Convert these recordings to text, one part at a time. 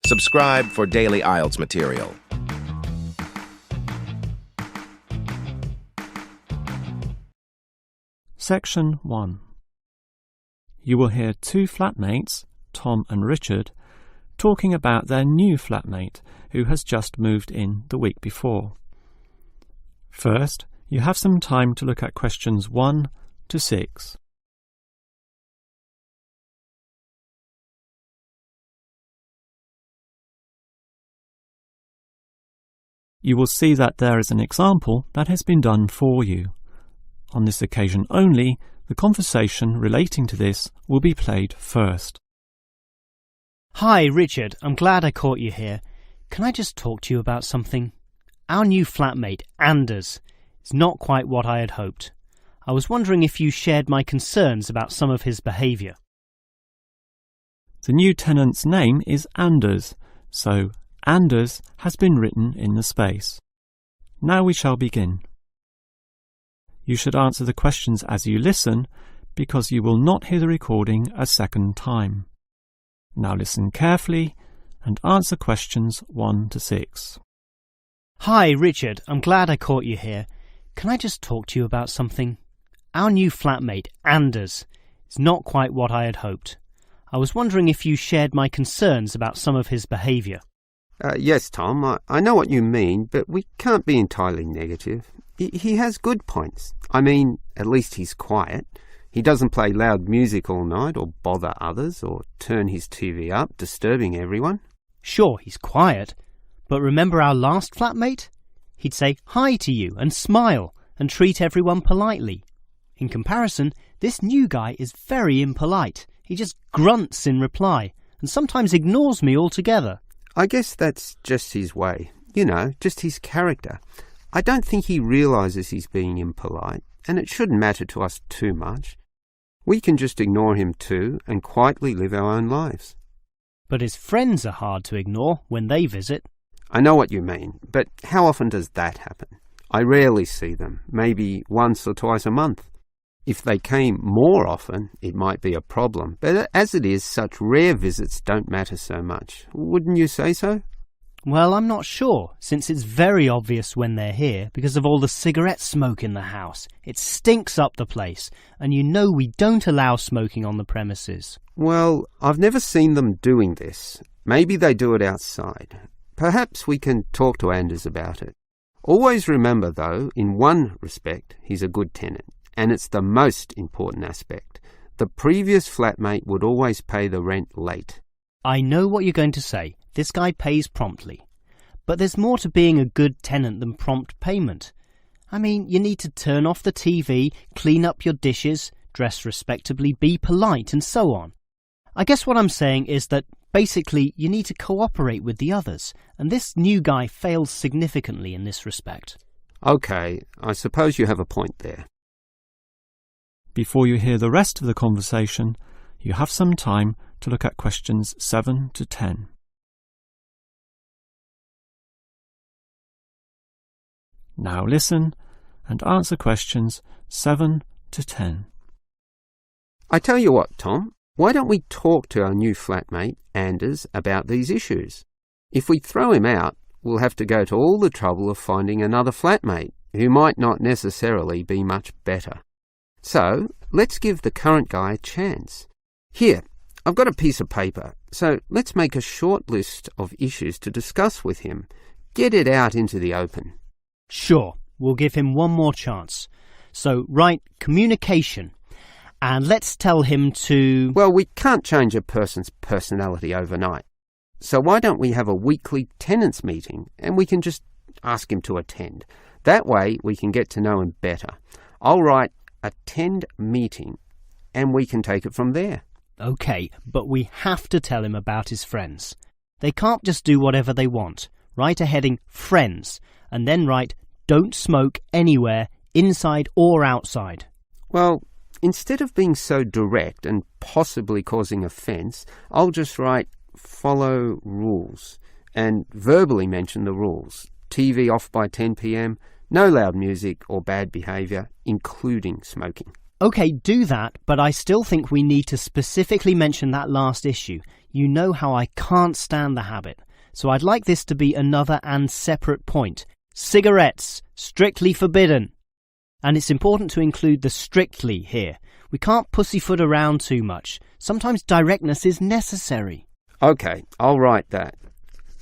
Subscribe for daily IELTS material. Section 1. You will hear two flatmates, Tom and Richard, talking about their new flatmate who has just moved in the week before. First, you have some time to look at questions 1 to 6. You will see that there is an example that has been done for you. On this occasion only, the conversation relating to this will be played first. Hi, Richard. I'm glad I caught you here. Can I just talk to you about something? Our new flatmate, Anders, is not quite what I had hoped. I was wondering if you shared my concerns about some of his behaviour. The new tenant's name is Anders, so Anders has been written in the space. Now we shall begin. You should answer the questions as you listen, because you will not hear the recording a second time. Now listen carefully and answer questions 1 to 6. Hi, Richard. I'm glad I caught you here. Can I just talk to you about something? Our new flatmate, Anders, is not quite what I had hoped. I was wondering if you shared my concerns about some of his behaviour. Yes, Tom, I know what you mean, but we can't be entirely negative. He has good points. I mean, at least he's quiet. He doesn't play loud music all night or bother others or turn his TV up, disturbing everyone. Sure, he's quiet, but remember our last flatmate? He'd say hi to you and smile and treat everyone politely. In comparison, this new guy is very impolite. He just grunts in reply and sometimes ignores me altogether. I guess that's just his way. You know, just his character. I don't think he realises he's being impolite, and it shouldn't matter to us too much. We can just ignore him too and quietly live our own lives. But his friends are hard to ignore when they visit. I know what you mean, but how often does that happen? I rarely see them, maybe once or twice a month. If they came more often, it might be a problem, but as it is, such rare visits don't matter so much. Wouldn't you say so? Well, I'm not sure, since it's very obvious when they're here because of all the cigarette smoke in the house. It stinks up the place, and you know we don't allow smoking on the premises. Well, I've never seen them doing this. Maybe they do it outside. Perhaps we can talk to Anders about it. Always remember, though, in one respect, he's a good tenant, and it's the most important aspect. The previous flatmate would always pay the rent late. I know what you're going to say. This guy pays promptly. But there's more to being a good tenant than prompt payment. I mean, you need to turn off the TV, clean up your dishes, dress respectably, be polite, and so on. I guess what I'm saying is that basically you need to cooperate with the others, and this new guy fails significantly in this respect. Okay, I suppose you have a point there. Before you hear the rest of the conversation, you have some time to look at questions 7 to 10. Now listen and answer questions 7 to 10. I tell you what, Tom, why don't we talk to our new flatmate, Anders, about these issues? If we throw him out, we'll have to go to all the trouble of finding another flatmate, who might not necessarily be much better. So, let's give the current guy a chance. Here, I've got a piece of paper, so let's make a short list of issues to discuss with him. Get it out into the open. Sure, we'll give him one more chance. So write communication, and let's tell him to... Well, we can't change a person's personality overnight. So why don't we have a weekly tenants meeting, and we can just ask him to attend. That way we can get to know him better. I'll write attend meeting, and we can take it from there. OK, but we have to tell him about his friends. They can't just do whatever they want. Write a heading friends, and then write don't smoke anywhere, inside or outside. Well, instead of being so direct and possibly causing offence, I'll just write follow rules and verbally mention the rules. TV off by 10 p.m, no loud music or bad behaviour, including smoking. OK, do that, but I still think we need to specifically mention that last issue. you know how I can't stand the habit. So I'd like this to be another and separate point. Cigarettes, strictly forbidden. And it's important to include the strictly here. We can't pussyfoot around too much. Sometimes directness is necessary. OK, I'll write that.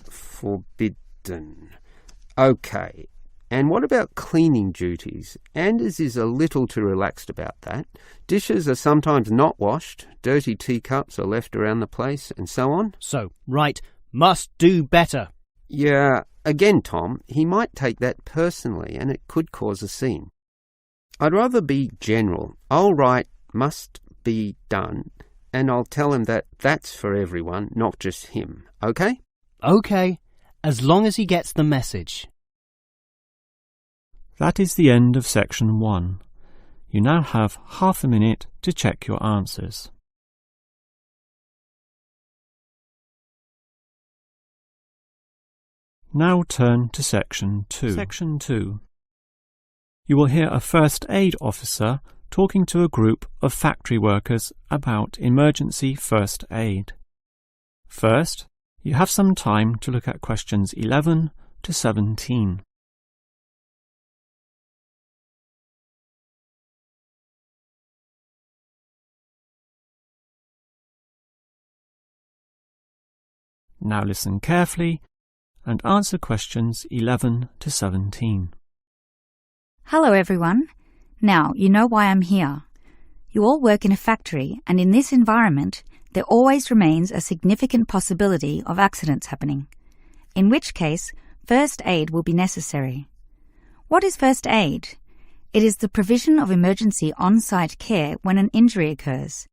Forbidden. OK. And what about cleaning duties? Anders is a little too relaxed about that. Dishes are sometimes not washed, dirty teacups are left around the place, and so on. So, right, must do better. Yeah, again, Tom, he might take that personally and it could cause a scene. I'd rather be general. I'll write must be done and I'll tell him that that's for everyone, not just him. OK? OK, as long as he gets the message. That is the end of section 1. You now have half a minute to check your answers. Now turn to section 2. Section 2. You will hear a first aid officer talking to a group of factory workers about emergency first aid. First, you have some time to look at questions 11 to 17. Now listen carefully and answer questions 11 to 17. Hello everyone. Now you know why I'm here. You all work in a factory, and in this environment there always remains a significant possibility of accidents happening, in which case first aid will be necessary. What is first aid? It is the provision of emergency on-site care when an injury occurs,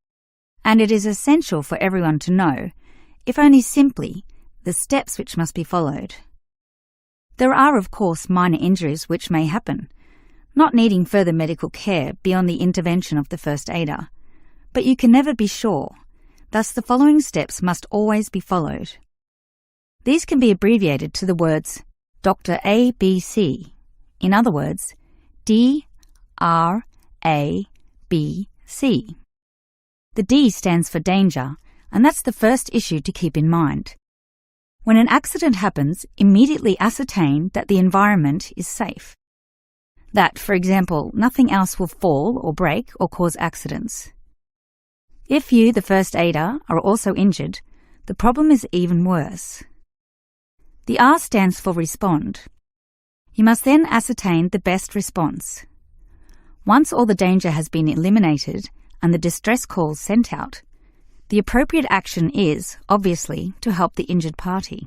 and it is essential for everyone to know, if only simply, the steps which must be followed. There are, of course, minor injuries which may happen, not needing further medical care beyond the intervention of the first aider, but you can never be sure, thus the following steps must always be followed. These can be abbreviated to the words Dr. ABC, in other words, DRABC. The D stands for danger, and that's the first issue to keep in mind. When an accident happens, immediately ascertain that the environment is safe. That, for example, nothing else will fall or break or cause accidents. If you, the first aider, are also injured, the problem is even worse. The R stands for respond. You must then ascertain the best response. Once all the danger has been eliminated and the distress calls sent out, the appropriate action is, obviously, to help the injured party.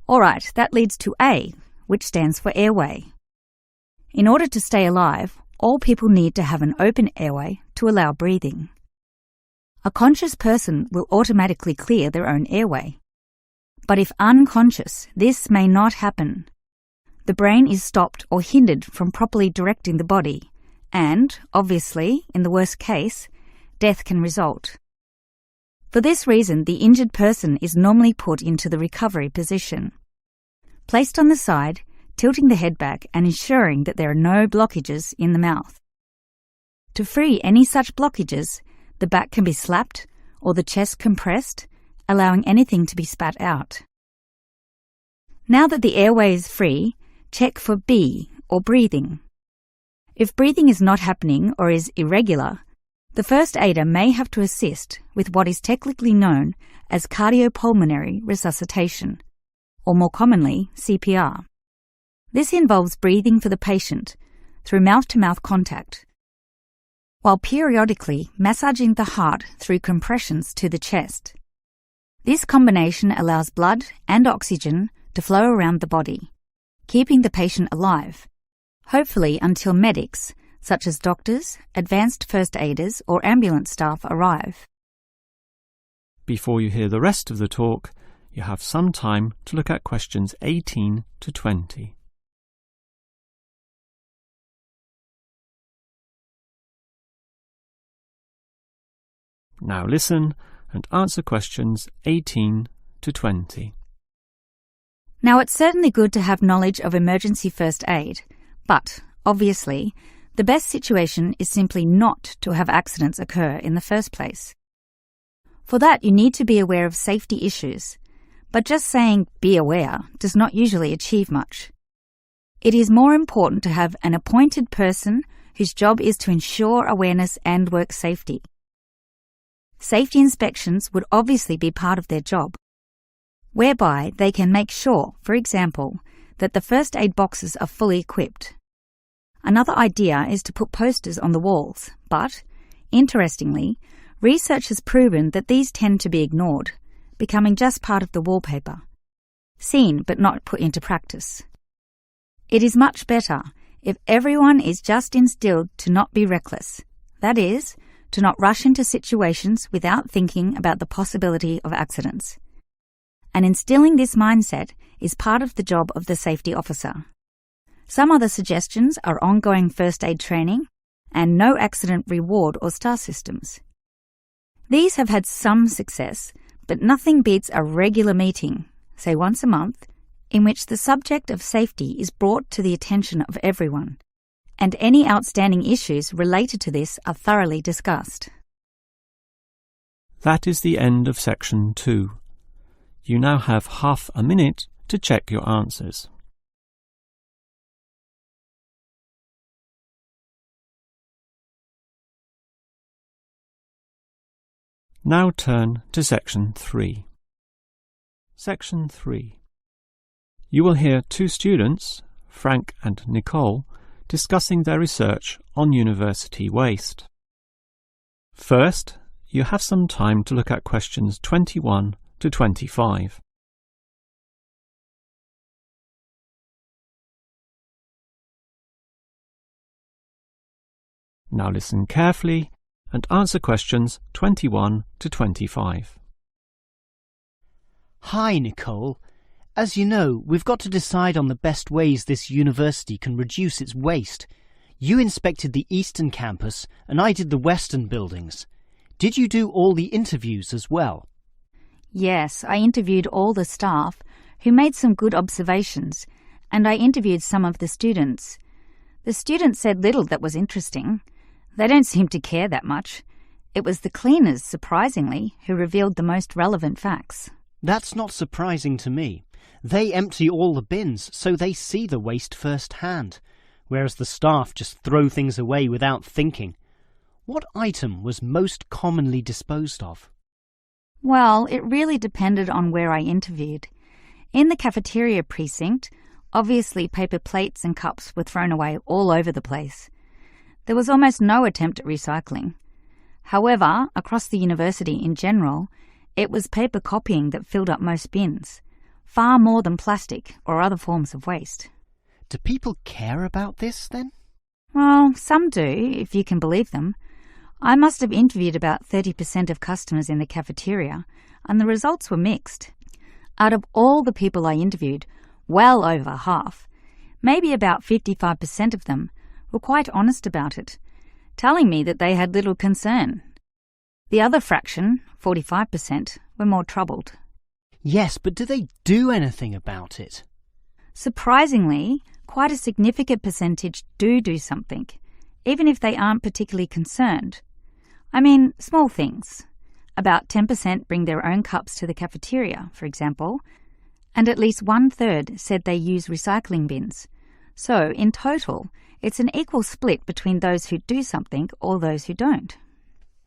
Alright, that leads to A, which stands for airway. In order to stay alive, all people need to have an open airway to allow breathing. A conscious person will automatically clear their own airway. But if unconscious, this may not happen. The brain is stopped or hindered from properly directing the body, and, obviously, in the worst case, death can result. For this reason, the injured person is normally put into the recovery position. Placed on the side, tilting the head back and ensuring that there are no blockages in the mouth. To free any such blockages, the back can be slapped or the chest compressed, allowing anything to be spat out. Now that the airway is free, check for B, or breathing. If breathing is not happening or is irregular, the first aider may have to assist with what is technically known as cardiopulmonary resuscitation, or more commonly, CPR. This involves breathing for the patient through mouth-to-mouth contact, while periodically massaging the heart through compressions to the chest. This combination allows blood and oxygen to flow around the body, keeping the patient alive, hopefully until medics, such as doctors, advanced first aiders, or ambulance staff arrive. Before you hear the rest of the talk, you have some time to look at questions 18 to 20. Now listen and answer questions 18 to 20. Now, it's certainly good to have knowledge of emergency first aid, but, obviously, the best situation is simply not to have accidents occur in the first place. For that, you need to be aware of safety issues, but just saying be aware does not usually achieve much. It is more important to have an appointed person whose job is to ensure awareness and work safety. Safety inspections would obviously be part of their job, whereby they can make sure, for example, that the first aid boxes are fully equipped. Another idea is to put posters on the walls, but, interestingly, research has proven that these tend to be ignored, becoming just part of the wallpaper, seen but not put into practice. It is much better if everyone is just instilled to not be reckless, that is, to not rush into situations without thinking about the possibility of accidents. And instilling this mindset is part of the job of the safety officer. Some other suggestions are ongoing first aid training and no accident reward or star systems. These have had some success, but nothing beats a regular meeting, say once a month, in which the subject of safety is brought to the attention of everyone, and any outstanding issues related to this are thoroughly discussed. That is the end of section 2. You now have half a minute to check your answers. Now turn to section 3. Section 3. You will hear two students, Frank and Nicole, discussing their research on university waste. First, you have some time to look at questions 21 to 25. Now listen carefully and answer questions 21 to 25. Hi, Nicole. As you know, we've got to decide on the best ways this university can reduce its waste. You inspected the eastern campus and I did the western buildings. Did you do all the interviews as well? Yes, I interviewed all the staff, who made some good observations, and I interviewed some of the students. The students said little that was interesting. They don't seem to care that much. It was the cleaners, surprisingly, who revealed the most relevant facts. That's not surprising to me. They empty all the bins, so they see the waste firsthand, whereas the staff just throw things away without thinking. What item was most commonly disposed of? Well, it really depended on where I interviewed. In the cafeteria precinct, obviously paper plates and cups were thrown away all over the place. There was almost no attempt at recycling. However, across the university in general, it was paper copying that filled up most bins, far more than plastic or other forms of waste. Do people care about this, then? Well, some do, if you can believe them. I must have interviewed about 30% of customers in the cafeteria, and the results were mixed. Out of all the people I interviewed, well over half, maybe about 55% of them, were quite honest about it, telling me that they had little concern. The other fraction, 45%, were more troubled. Yes, but do they do anything about it? Surprisingly, quite a significant percentage do something, even if they aren't particularly concerned. I mean, small things. About 10% bring their own cups to the cafeteria, for example, and at least 1/3 said they use recycling bins. So, in total, it's an equal split between those who do something or those who don't.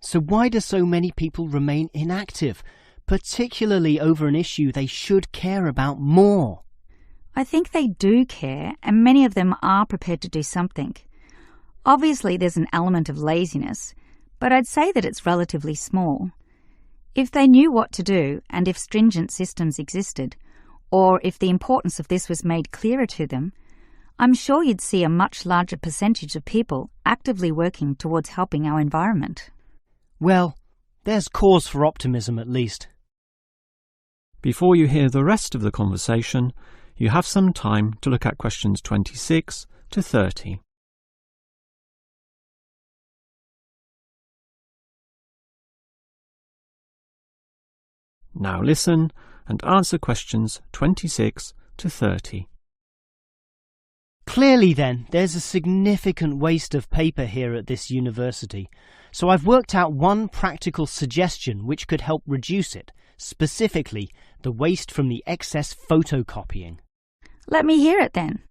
So why do so many people remain inactive, particularly over an issue they should care about more? I think they do care, and many of them are prepared to do something. Obviously, there's an element of laziness, but I'd say that it's relatively small. If they knew what to do, and if stringent systems existed, or if the importance of this was made clearer to them, I'm sure you'd see a much larger percentage of people actively working towards helping our environment. Well, there's cause for optimism at least. Before you hear the rest of the conversation, you have some time to look at questions 26 to 30. Now listen and answer questions 26 to 30. Clearly then, there's a significant waste of paper here at this university. So I've worked out one practical suggestion which could help reduce it, specifically the waste from the excess photocopying. Let me hear it then.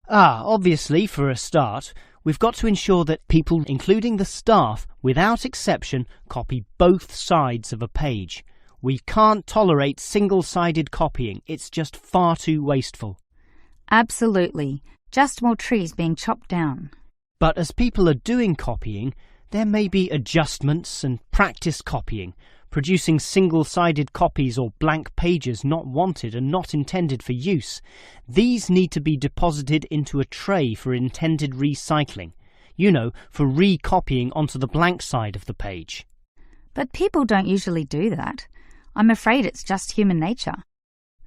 Obviously, for a start, we've got to ensure that people, including the staff, without exception, copy both sides of a page. We can't tolerate single-sided copying. It's just far too wasteful. Absolutely. Just more trees being chopped down. But as people are doing copying, there may be adjustments and practice copying, producing single-sided copies or blank pages not wanted and not intended for use. These need to be deposited into a tray for intended recycling. You know, for recopying onto the blank side of the page. But people don't usually do that. I'm afraid it's just human nature.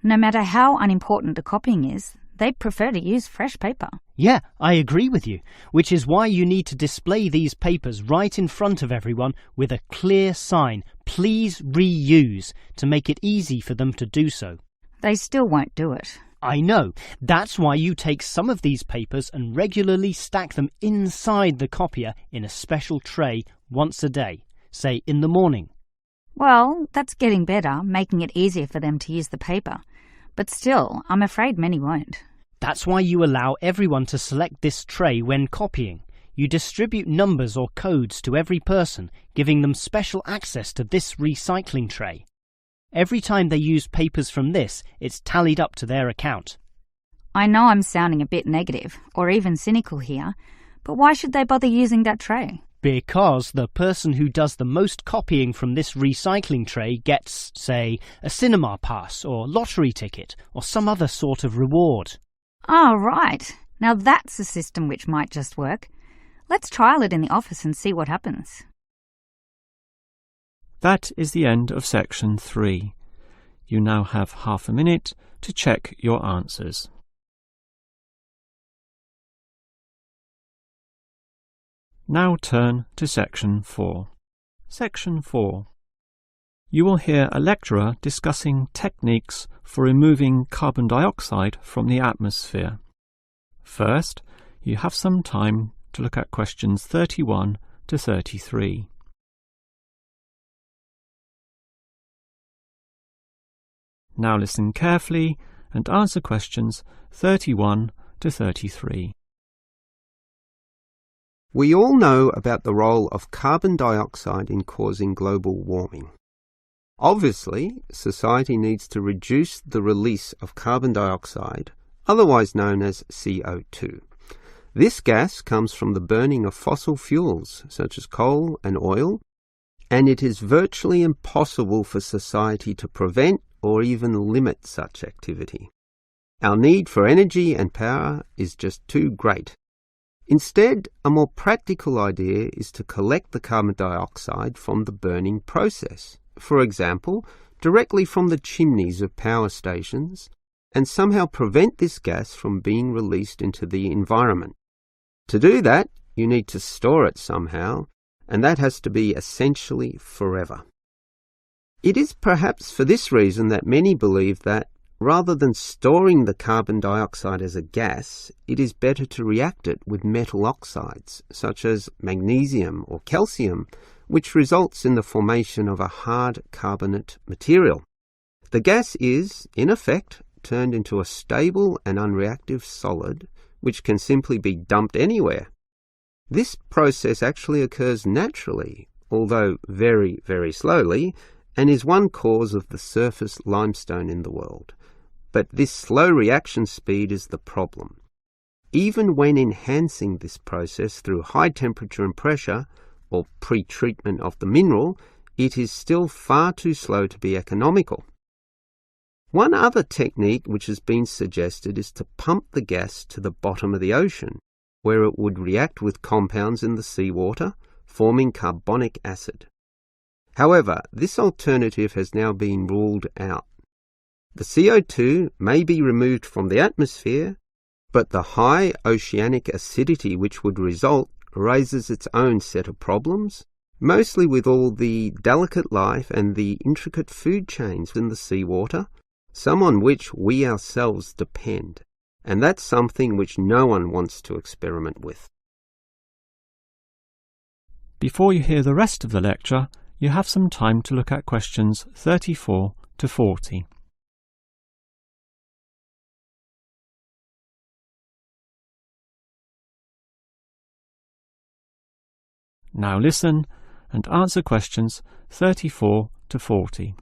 No matter how unimportant the copying is, they prefer to use fresh paper. Yeah, I agree with you, which is why you need to display these papers right in front of everyone with a clear sign, "Please reuse," to make it easy for them to do so. They still won't do it. I know. That's why you take some of these papers and regularly stack them inside the copier in a special tray once a day, say in the morning. Well, that's getting better, making it easier for them to use the paper. But still, I'm afraid many won't. That's why you allow everyone to select this tray when copying. You distribute numbers or codes to every person, giving them special access to this recycling tray. Every time they use papers from this, it's tallied up to their account. I know I'm sounding a bit negative, or even cynical here, but why should they bother using that tray? Because the person who does the most copying from this recycling tray gets, say, a cinema pass or lottery ticket or some other sort of reward. Oh, right. Now that's a system which might just work. Let's trial it in the office and see what happens. That is the end of section 3. You now have half a minute to check your answers. Now turn to section 4. Section 4. You will hear a lecturer discussing techniques for removing carbon dioxide from the atmosphere. First, you have some time to look at questions 31 to 33. Now listen carefully and answer questions 31 to 33. We all know about the role of carbon dioxide in causing global warming. Obviously, society needs to reduce the release of carbon dioxide, otherwise known as CO2. This gas comes from the burning of fossil fuels, such as coal and oil, and it is virtually impossible for society to prevent or even limit such activity. Our need for energy and power is just too great. Instead, a more practical idea is to collect the carbon dioxide from the burning process, for example, directly from the chimneys of power stations, and somehow prevent this gas from being released into the environment. To do that, you need to store it somehow, and that has to be essentially forever. It is perhaps for this reason that many believe that, rather than storing the carbon dioxide as a gas, it is better to react it with metal oxides, such as magnesium or calcium, which results in the formation of a hard carbonate material. The gas is, in effect, turned into a stable and unreactive solid, which can simply be dumped anywhere. This process actually occurs naturally, although very, very slowly, and is one cause of the surface limestone in the world. But this slow reaction speed is the problem. Even when enhancing this process through high temperature and pressure, or pre-treatment of the mineral, it is still far too slow to be economical. One other technique which has been suggested is to pump the gas to the bottom of the ocean, where it would react with compounds in the seawater, forming carbonic acid. However, this alternative has now been ruled out. The CO2 may be removed from the atmosphere, but the high oceanic acidity which would result raises its own set of problems, mostly with all the delicate life and the intricate food chains in the seawater, some on which we ourselves depend, and that's something which no one wants to experiment with. Before you hear the rest of the lecture, you have some time to look at questions 34 to 40. Now listen and answer questions 34 to 40.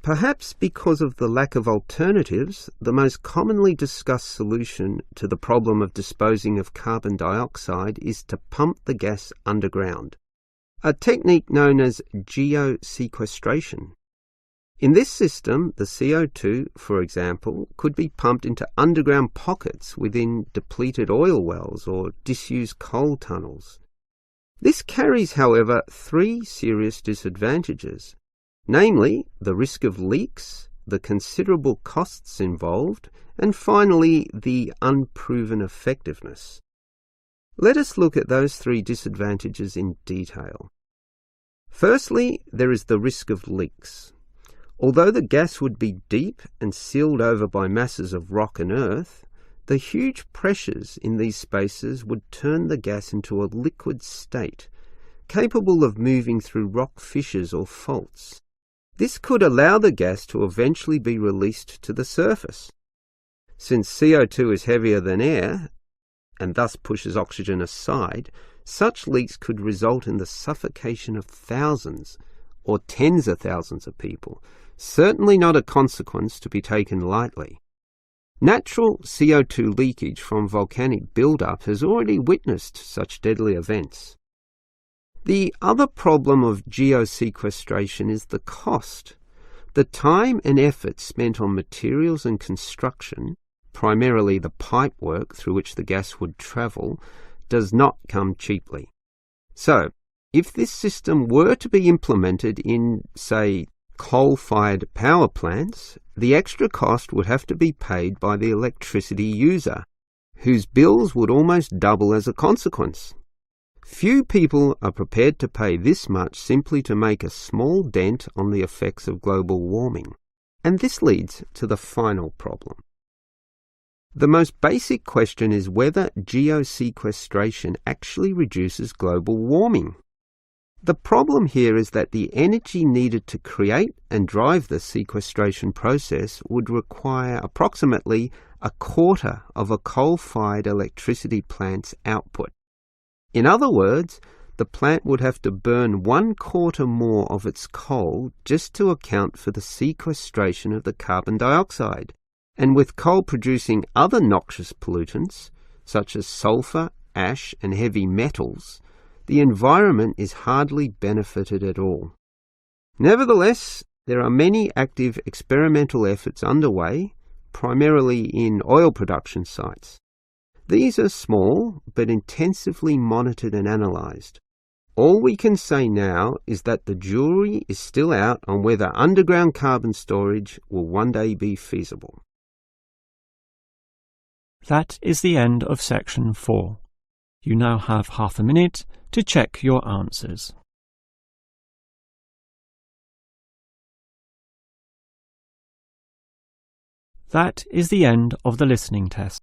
Perhaps because of the lack of alternatives, the most commonly discussed solution to the problem of disposing of carbon dioxide is to pump the gas underground, a technique known as geosequestration. In this system, the CO2, for example, could be pumped into underground pockets within depleted oil wells or disused coal tunnels. This carries, however, three serious disadvantages. Namely, the risk of leaks, the considerable costs involved, and finally, the unproven effectiveness. Let us look at those three disadvantages in detail. Firstly, there is the risk of leaks. Although the gas would be deep and sealed over by masses of rock and earth, the huge pressures in these spaces would turn the gas into a liquid state, capable of moving through rock fissures or faults. This could allow the gas to eventually be released to the surface. Since CO2 is heavier than air, and thus pushes oxygen aside, such leaks could result in the suffocation of thousands or tens of thousands of people, certainly not a consequence to be taken lightly. Natural CO2 leakage from volcanic buildup has already witnessed such deadly events. The other problem of geosequestration is the cost. The time and effort spent on materials and construction, primarily the pipework through which the gas would travel, does not come cheaply. So, if this system were to be implemented in, say, coal-fired power plants, the extra cost would have to be paid by the electricity user, whose bills would almost double as a consequence. Few people are prepared to pay this much simply to make a small dent on the effects of global warming. And this leads to the final problem. The most basic question is whether geosequestration actually reduces global warming. The problem here is that the energy needed to create and drive the sequestration process would require approximately a quarter of a coal-fired electricity plant's output. In other words, the plant would have to burn 1/4 more of its coal just to account for the sequestration of the carbon dioxide. And with coal producing other noxious pollutants, such as sulfur, ash, and heavy metals, the environment is hardly benefited at all. Nevertheless, there are many active experimental efforts underway, primarily in oil production sites. These are small, but intensively monitored and analysed. All we can say now is that the jury is still out on whether underground carbon storage will one day be feasible. That is the end of section 4. You now have half a minute to check your answers. That is the end of the listening test.